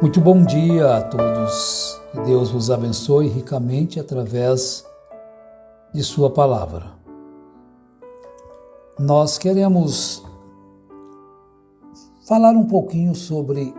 Muito bom dia a todos. Que Deus vos abençoe ricamente através de sua palavra. Nós queremos falar um pouquinho sobre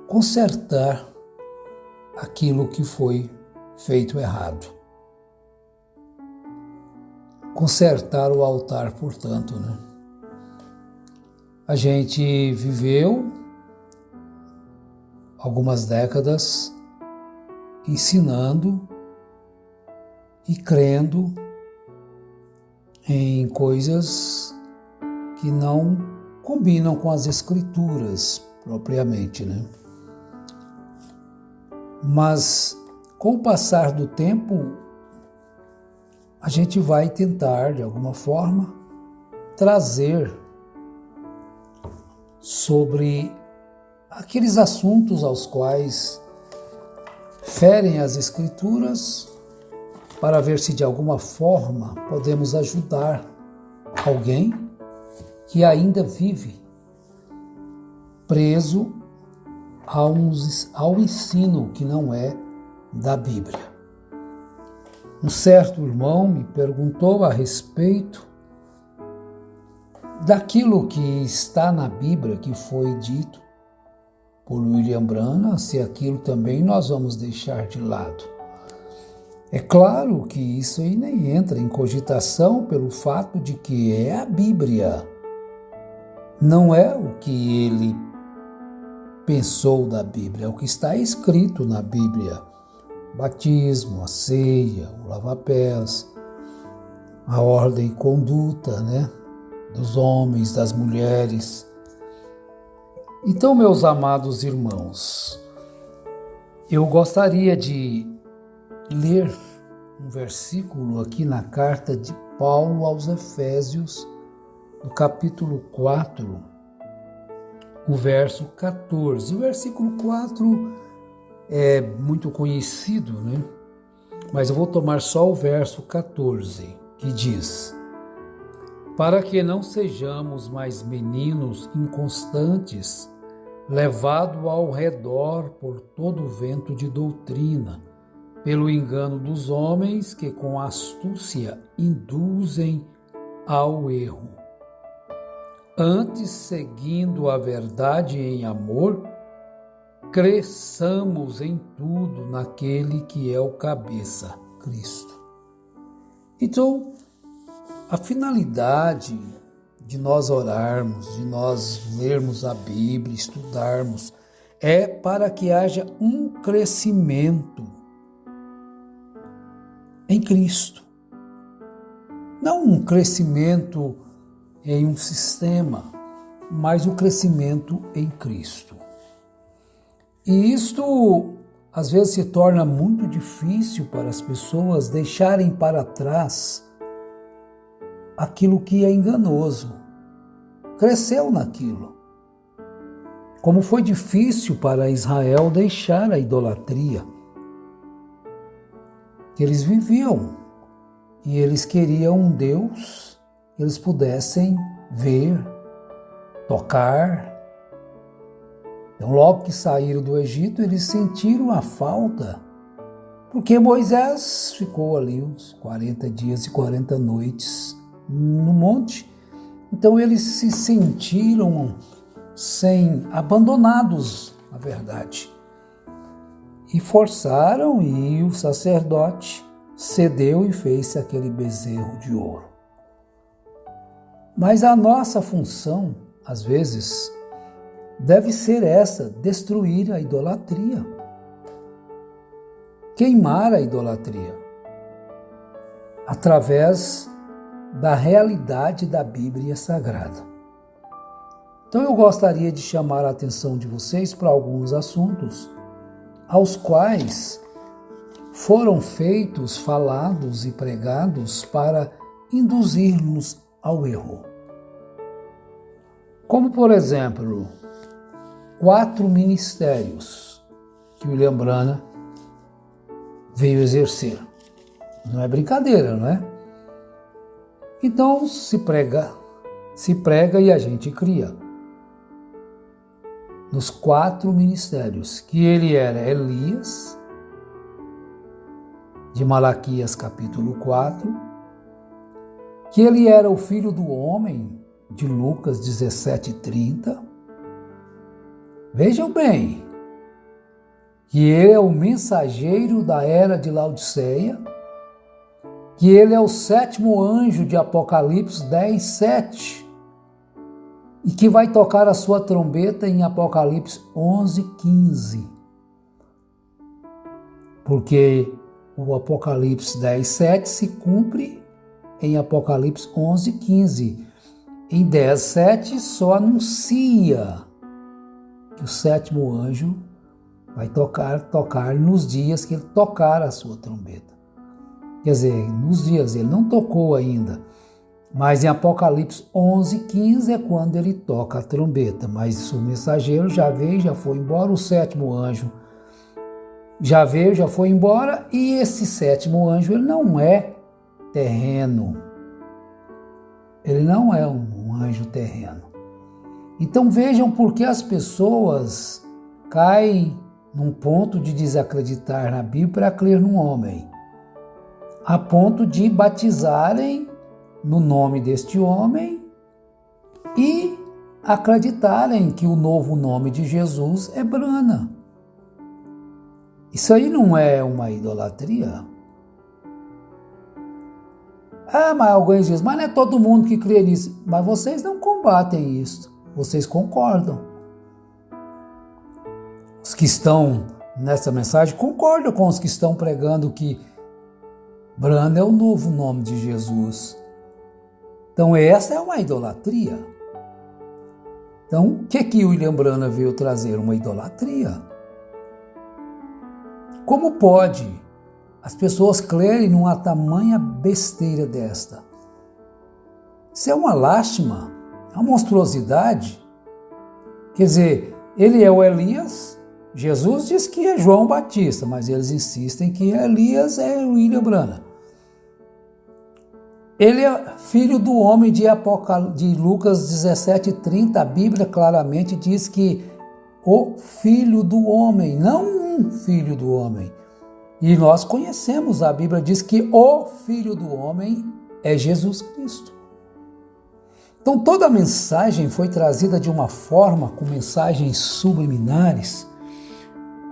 consertar aquilo que foi feito errado. Consertar o altar, portanto, né? A gente viveu algumas décadas ensinando e crendo em coisas que não combinam com as escrituras propriamente, né? Mas com o passar do tempo, a gente vai tentar, de alguma forma, trazer sobre aqueles assuntos aos quais ferem as Escrituras para ver se de alguma forma podemos ajudar alguém que ainda vive preso ao ensino que não é da Bíblia. Um certo irmão me perguntou a respeito daquilo que está na Bíblia, que foi dito por William Branham, se aquilo também nós vamos deixar de lado. É claro que isso aí nem entra em cogitação pelo fato de que é a Bíblia. Não é o que ele pensou da Bíblia, é o que está escrito na Bíblia. O batismo, a ceia, o lava-pés, a ordem e conduta, né, dos homens, das mulheres. Então, meus amados irmãos, eu gostaria de ler um versículo aqui na carta de Paulo aos Efésios, no capítulo 4, o verso 14. O versículo 4 é muito conhecido, né? Mas eu vou tomar só o verso 14, que diz: para que não sejamos mais meninos inconstantes, levados ao redor por todo vento de doutrina, pelo engano dos homens que com astúcia induzem ao erro. Antes, seguindo a verdade em amor, cresçamos em tudo naquele que é o cabeça, Cristo. Então, a finalidade de nós orarmos, de nós lermos a Bíblia, estudarmos, é para que haja um crescimento em Cristo. Não um crescimento em um sistema, mas o crescimento em Cristo. E isto, às vezes, se torna muito difícil para as pessoas deixarem para trás aquilo que é enganoso. Cresceu naquilo. Como foi difícil para Israel deixar a idolatria que eles viviam. E eles queriam um Deus que eles pudessem ver, tocar. Então, logo que saíram do Egito, eles sentiram a falta, porque Moisés ficou ali uns 40 dias e 40 noites no monte. Então eles se sentiram abandonados, na verdade. E forçaram, e o sacerdote cedeu e fez aquele bezerro de ouro. Mas a nossa função, às vezes, deve ser essa: destruir a idolatria. Queimar a idolatria. Através da realidade da Bíblia Sagrada. Então eu gostaria de chamar a atenção de vocês para alguns assuntos aos quais foram feitos, falados e pregados para induzir-nos ao erro. Como, por exemplo, 4 ministérios que William Branham veio exercer. Não é brincadeira, não é? Então se prega e a gente cria. nos 4 ministérios, que ele era Elias, de Malaquias capítulo 4, que ele era o filho do homem, de Lucas 17:30. Vejam bem, que ele é o mensageiro da era de Laodiceia, que ele é o 7º anjo de Apocalipse 10:7, e que vai tocar a sua trombeta em Apocalipse 11:15. Porque o Apocalipse 10:7 se cumpre em Apocalipse 11:15. Em 10:7 só anuncia que o 7º anjo vai tocar nos dias que ele tocar a sua trombeta. Quer dizer, nos dias ele não tocou ainda, mas em Apocalipse 11:15 é quando ele toca a trombeta. Mas o mensageiro já veio, já foi embora, o 7º anjo já veio, já foi embora, e esse 7º anjo ele não é terreno. Ele não é um anjo terreno. Então vejam por que as pessoas caem num ponto de desacreditar na Bíblia para crer num homem, a ponto de batizarem no nome deste homem e acreditarem que o novo nome de Jesus é Brana. Isso aí não é uma idolatria? Ah, mas alguém diz, mas não é todo mundo que crê nisso. Mas vocês não combatem isso, vocês concordam. Os que estão nessa mensagem concordam com os que estão pregando que Brana é o novo nome de Jesus. Então essa é uma idolatria. Então o que William Brana veio trazer? Uma idolatria. Como pode as pessoas crerem numa tamanha besteira desta? Isso é uma lástima, é uma monstruosidade. Quer dizer, ele é o Elias. Jesus diz que é João Batista, mas eles insistem que Elias é William Brana. Ele é filho do homem de Lucas 17:30. A Bíblia claramente diz que o filho do homem, não um filho do homem. E nós conhecemos, a Bíblia diz que o filho do homem é Jesus Cristo. Então toda a mensagem foi trazida de uma forma, com mensagens subliminares,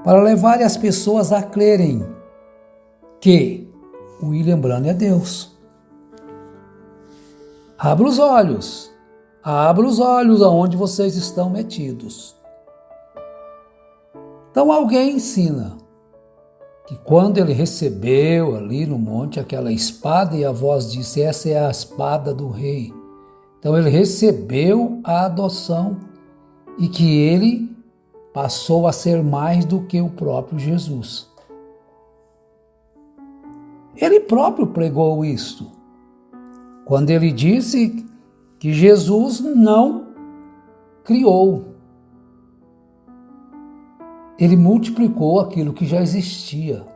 para levar as pessoas a crerem que William Brana é Deus. Abra os olhos aonde vocês estão metidos. Então alguém ensina que quando ele recebeu ali no monte aquela espada e a voz disse, essa é a espada do rei. Então ele recebeu a adoção e que ele passou a ser mais do que o próprio Jesus. Ele próprio pregou isto, quando ele disse que Jesus não criou. Ele multiplicou aquilo que já existia.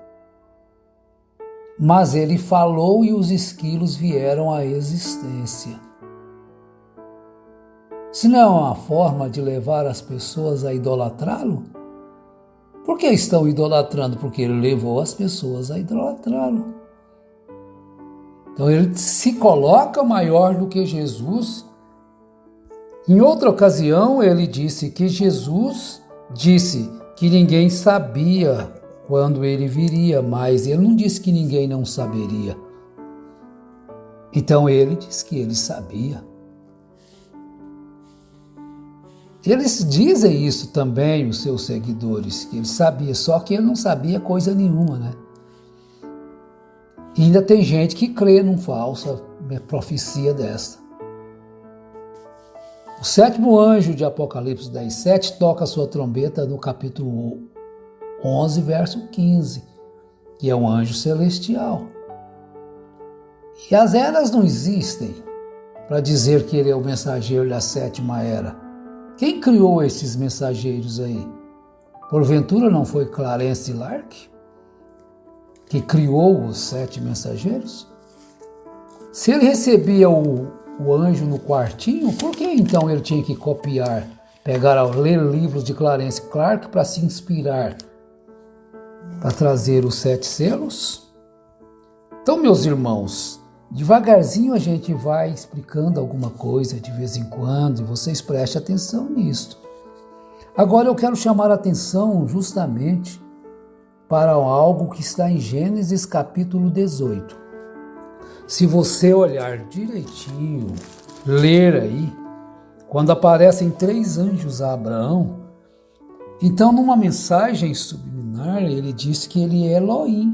Mas ele falou e os esquilos vieram à existência. Se não é uma forma de levar as pessoas a idolatrá-lo, por que estão idolatrando? Porque ele levou as pessoas a idolatrá-lo. Então ele se coloca maior do que Jesus. Em outra ocasião, ele disse que Jesus disse que ninguém sabia quando ele viria, mas ele não disse que ninguém não saberia. Então ele disse que ele sabia. Eles dizem isso também, os seus seguidores, que ele sabia, só que ele não sabia coisa nenhuma, né? E ainda tem gente que crê numa falsa profecia dessa. O 7º anjo de Apocalipse 10:7 toca a sua trombeta no capítulo 11, verso 15, que é um anjo celestial. E as eras não existem para dizer que ele é o mensageiro da 7ª era. Quem criou esses mensageiros aí? Porventura não foi Clarence Lark, que criou os 7 mensageiros? Se ele recebia o anjo no quartinho, por que então ele tinha que copiar pegar, ler livros de Clarence Clark para se inspirar, para trazer os 7 selos? Então, meus irmãos, devagarzinho a gente vai explicando alguma coisa de vez em quando, e vocês prestem atenção nisso. Agora eu quero chamar a atenção justamente para algo que está em Gênesis capítulo 18. Se você olhar direitinho, ler aí, quando aparecem 3 anjos a Abraão, então numa mensagem subliminar ele diz que ele é Elohim.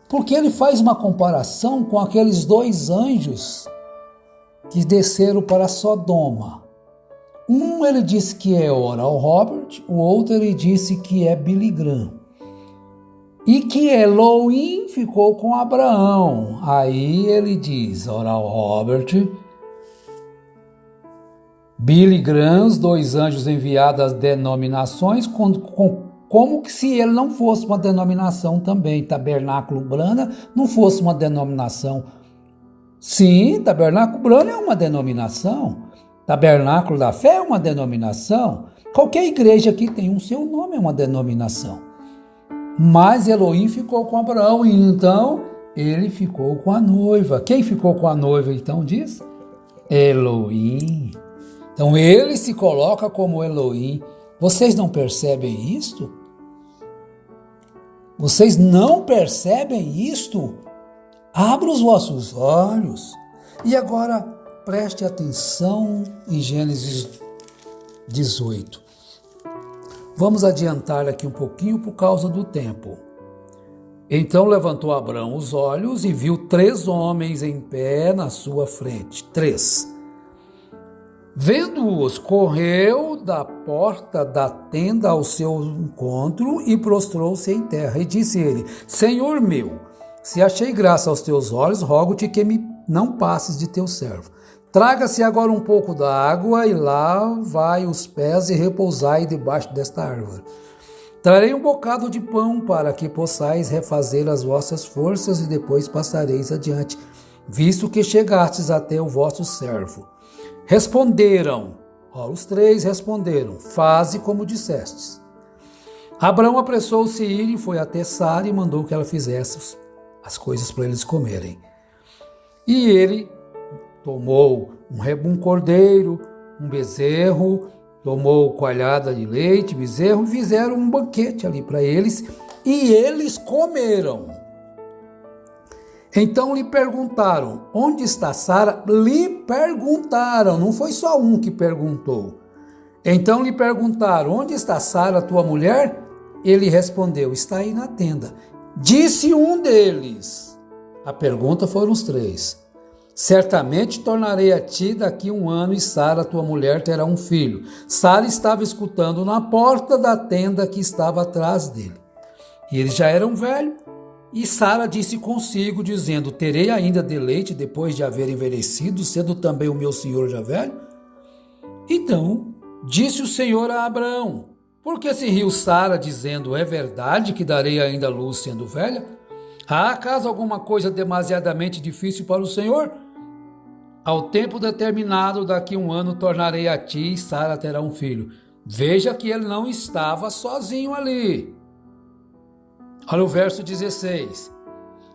Porque ele faz uma comparação com aqueles 2 anjos que desceram para Sodoma. Um ele disse que é Oral Robert, o outro ele disse que é Billy Graham. E que Elohim ficou com Abraão. Aí ele diz, Oral Robert, Billy Graham, os 2 anjos enviados às denominações, como que se ele não fosse uma denominação também. Tabernáculo Brana não fosse uma denominação. Sim, Tabernáculo Brana é uma denominação. Tabernáculo da Fé é uma denominação. Qualquer igreja que tem um seu nome é uma denominação. Mas Elohim ficou com Abraão e então ele ficou com a noiva. Quem ficou com a noiva então diz? Elohim. Então ele se coloca como Elohim. Vocês não percebem isto? Vocês não percebem isto? Abra os vossos olhos. E agora preste atenção em Gênesis 18. Vamos adiantar aqui um pouquinho por causa do tempo. Então levantou Abraão os olhos e viu 3 homens em pé na sua frente. 3. Vendo-os, correu da porta da tenda ao seu encontro e prostrou-se em terra. E disse ele, Senhor meu, se achei graça aos teus olhos, rogo-te que me não passes de teu servo. Traga-se agora um pouco da água e lavai os pés e repousai debaixo desta árvore. Trarei um bocado de pão para que possais refazer as vossas forças e depois passareis adiante, visto que chegastes até o vosso servo. Responderam, os 3 responderam, faze como dissestes. Abraão apressou-se a ir e foi até Sara e mandou que ela fizesse as coisas para eles comerem. E ele tomou um cordeiro, um bezerro, tomou coalhada de leite, bezerro, e fizeram um banquete ali para eles, e eles comeram. Então lhe perguntaram, onde está Sara? Lhe perguntaram, não foi só um que perguntou. Então lhe perguntaram, onde está Sara, tua mulher? Ele respondeu, está aí na tenda. Disse um deles, a pergunta foram os 3, certamente tornarei a ti daqui 1 ano e Sara, tua mulher, terá um filho. Sara estava escutando na porta da tenda que estava atrás dele. E eles já eram velhos. E Sara disse consigo, dizendo, terei ainda deleite depois de haver envelhecido, sendo também o meu senhor já velho? Então disse o Senhor a Abraão, por que se riu Sara, dizendo, é verdade que darei ainda luz sendo velha? Há acaso alguma coisa demasiadamente difícil para o Senhor? Ao tempo determinado, daqui 1 ano, tornarei a ti e Sara terá um filho. Veja que ele não estava sozinho ali. Olha o verso 16.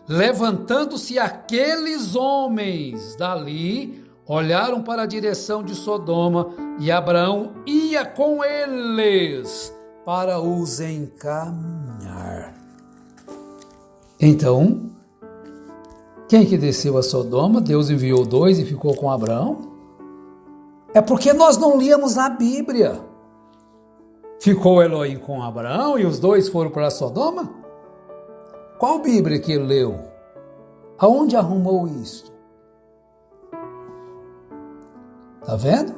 Levantando-se aqueles homens dali, olharam para a direção de Sodoma, e Abraão ia com eles para os encaminhar. Então, quem que desceu a Sodoma? Deus enviou 2 e ficou com Abraão? É porque nós não líamos a Bíblia. Ficou Elohim com Abraão e os 2 foram para Sodoma? Qual Bíblia que ele leu? Aonde arrumou isto? Tá vendo?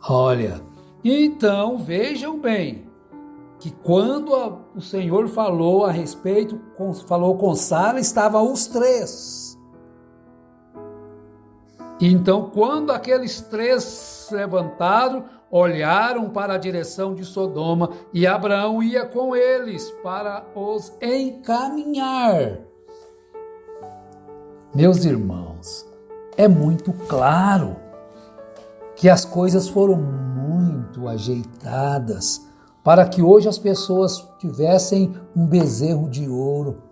Olha, então vejam bem, que quando o Senhor falou a respeito, falou com Sara, estavam os 3. Então, quando aqueles 3 se levantaram, olharam para a direção de Sodoma, e Abraão ia com eles para os encaminhar. Meus irmãos, é muito claro que as coisas foram muito ajeitadas para que hoje as pessoas tivessem um bezerro de ouro.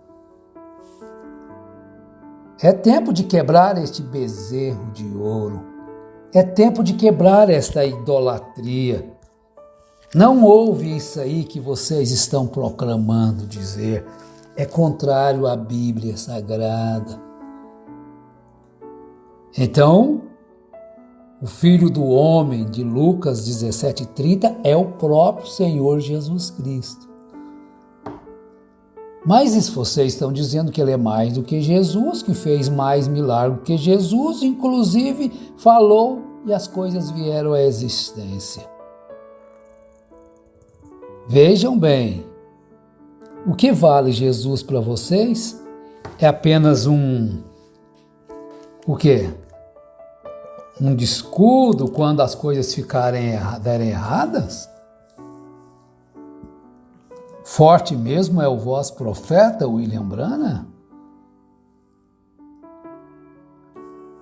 É tempo de quebrar este bezerro de ouro. É tempo de quebrar esta idolatria. Não ouve isso aí que vocês estão proclamando dizer. É contrário à Bíblia Sagrada. Então, o Filho do Homem, de Lucas 17:30, é o próprio Senhor Jesus Cristo. Mas se vocês estão dizendo que ele é mais do que Jesus, que fez mais milagre do que Jesus, inclusive falou e as coisas vieram à existência. Vejam bem, o que vale Jesus para vocês é apenas o quê? Um descuido quando as coisas derem erradas? Forte mesmo é o vosso profeta, William Branham?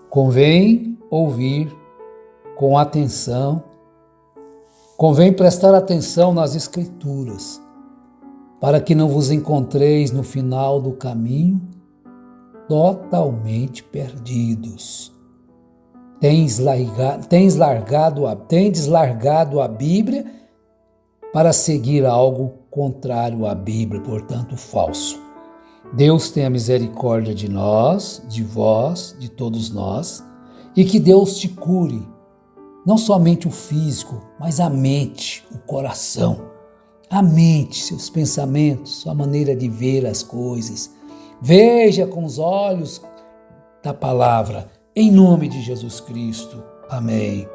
Convém ouvir com atenção, convém prestar atenção nas Escrituras, para que não vos encontreis no final do caminho totalmente perdidos. Tendes largado a Bíblia para seguir algo contrário à Bíblia, portanto falso. Deus tenha misericórdia de nós, de vós, de todos nós, e que Deus te cure, não somente o físico, mas a mente, o coração, a mente, seus pensamentos, sua maneira de ver as coisas. Veja com os olhos da palavra, em nome de Jesus Cristo. Amém.